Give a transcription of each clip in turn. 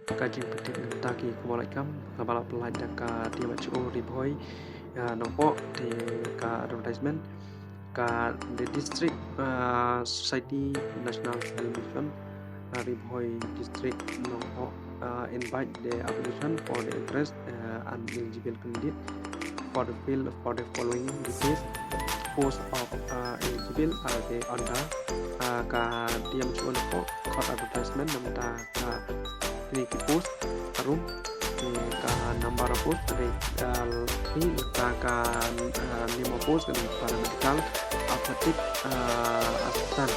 Kajing penting taki kumalaikam kabala pelai ka dia macu riboy nopo di ka advertisement ka the district society national television riboy district nopo invite the application for the interest and eligible candidate for the field for the following details post of eligible are the under ka dia macu nopo court advertisement namta ka ini post room ka number post dari ini letakkan name post dari paramedical athletic assistant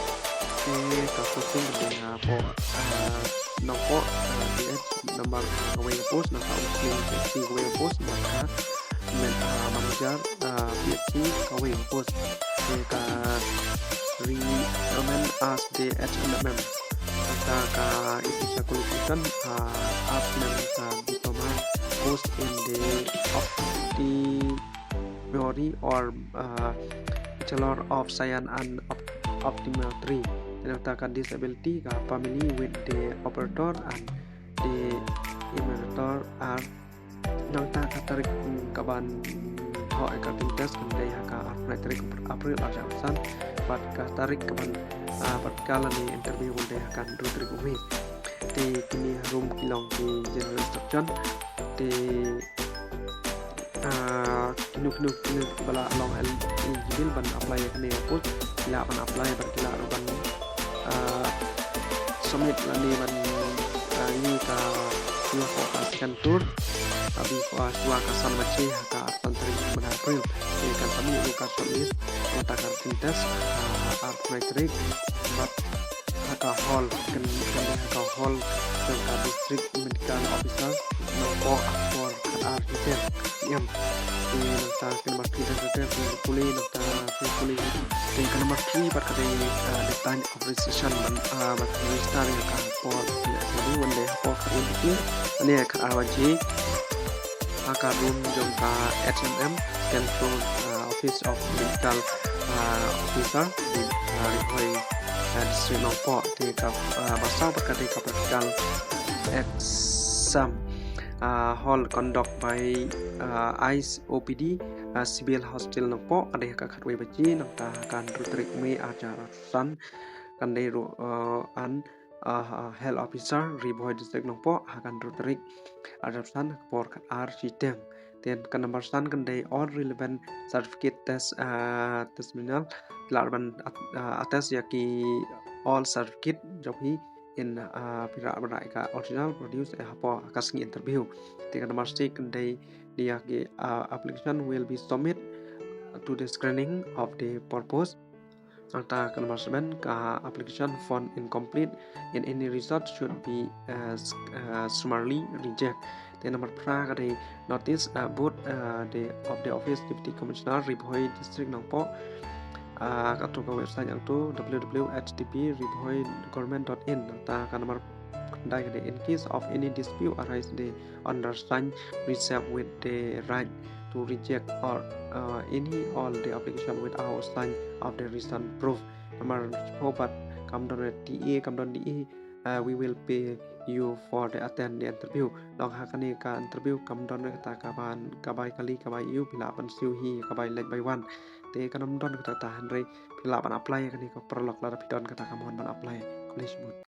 ini ka posting dari po nopo di number away post na sa usling si away post maka manager PhD away post ka recommend as the HMM kita ka Indonesia qualification diploma post in the optometry or Bachelor of Science and Optometry. Kita disability ka family with the operator and the operator are nangta katarik kaban ho ekating test kandai haka arpretrik april ajasan pat katarik kaban patkala ni interview kandai hakan rutrik umi di kini room kilong di general instruction di kinu bala long eligible ban apply kene put kila ban apply ban kila ban submit lani ban ni ka new focus kan tour tapi suwa kasan mace haka artantri ban april di kan kami luka shortlist matakan tintas artmetrik bat haka hall kan haka hall ka district medical officer nopo for kan architect yang di nota nomor 3 pulih nota pulih di nomor 3 pada design of recession materi star yang ka for jadi wanda for kan itu ini ka awaji aka room jongka HMM Central Office of Medical Officer di Rihoy district nopo di pasal berkati capital exam hall conduct by ICE OPD civil hospital nopo ada yang kakak baji nangta kan rutrik me ajaran kandai an health officer Riboy district nopo akan rutrik ajaran por architect dan kan nomor san kandai all relevant certificate testimonial larban atas yaki all certificate jobi in pira ka original produce hapo kasngi interview tika nomor 6 kandai dia application will be submit to the screening of the purpose angta nomor 7 ka application found incomplete in any result should be summarily reject dan nomor 8 kandai notice both the office deputy commissioner Riboy district nopo atau ke website yang tu www.hdp.riboy.government.in ta kan nomor kandai in case of any dispute arise the undersigned reserve with the right to reject or any all the application without sign of the recent proof nomor 4 come down DE we will pay you for the attend the interview long hakani ka interview come down ta kaban kabai kali kabai you bila pan siu hi kabai like by one te kanam don kata tahan re bila pan apply kani ko perlok lara pidon kata kamuan pan apply college